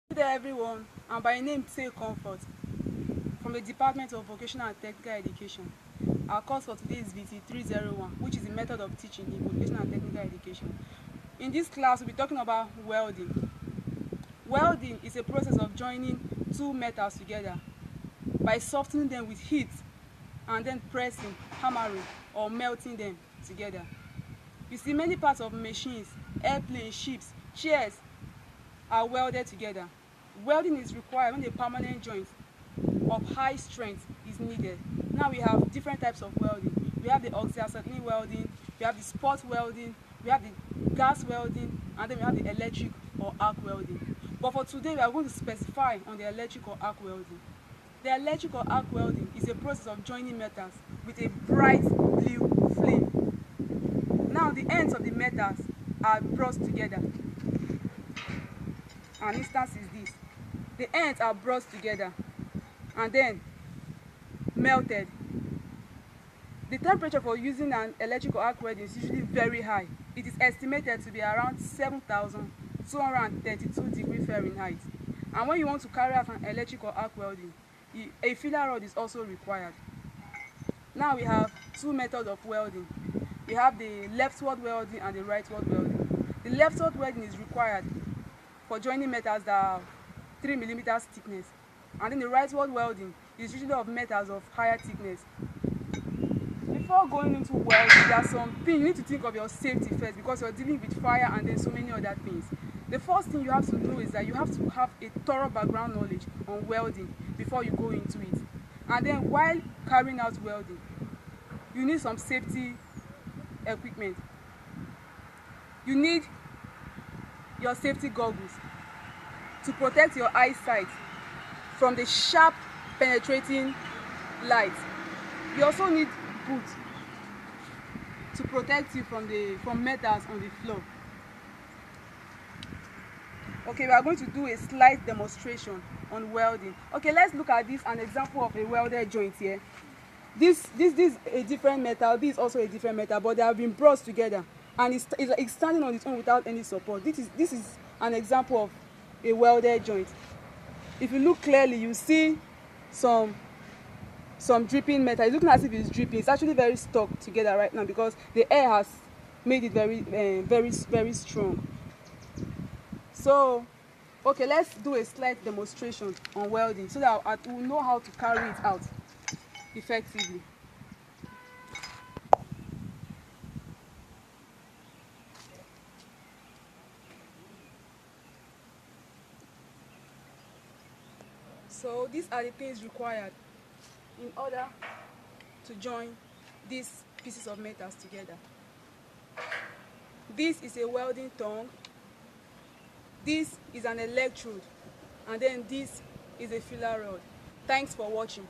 Good day everyone, and by name Tsee from the Department of Vocational and Technical Education. Our course for today is VT 301, which is the method of teaching in vocational and technical education. In this class, we'll be talking about welding. Welding is a process of joining two metals together by softening them with heat and then pressing, hammering, or melting them together. You see, many parts of machines, airplanes, ships, chairs are welded together. Welding is required when a permanent joint of high strength is needed. Now we have different types of welding. We have the oxyacetylene welding, we have the spot welding, we have the gas welding, and then we have the electric or arc welding. But for today, we are going to specify on the electric or arc welding. The electric or arc welding is a process of joining metals with a bright blue flame. Now the ends of the metals are brought together. An instance is this. The ends are brought together and then melted. The temperature for using an electrical arc welding is usually very high. It is estimated to be around 7,232 degrees Fahrenheit. And when you want to carry out an electrical arc welding, a filler rod is also required. Now we have two methods of welding. We have the leftward welding and the rightward welding. The leftward welding is required for joining metals that are 3 mm thickness, and then the rightward welding is usually of metals of higher thickness. Before going into welding, there are some things you need to think of your safety first, because you're dealing with fire and then so many other things. The first thing you have to know is that you have to have a thorough background knowledge on welding before you go into it. And then while carrying out welding, you need some safety equipment. You need your safety goggles to protect your eyesight from the sharp penetrating light. You also need boots to protect you from metals on the floor. Okay, we are going to do a slight demonstration on welding. Okay, let's look at this, an example of a welded joint here. This is a different metal, this is also a different metal, but they have been brought together and it's standing on its own without any support. This is an example of a welded joint. If you look clearly, you see some dripping metal. It's looking as if it's dripping. It's actually very stuck together right now because the air has made it very strong. So, okay, let's do a slight demonstration on welding so that we'll know how to carry it out effectively. So these are the things required in order to join these pieces of metals together. This is a welding tongue, this is an electrode, and then this is a filler rod. Thanks for watching.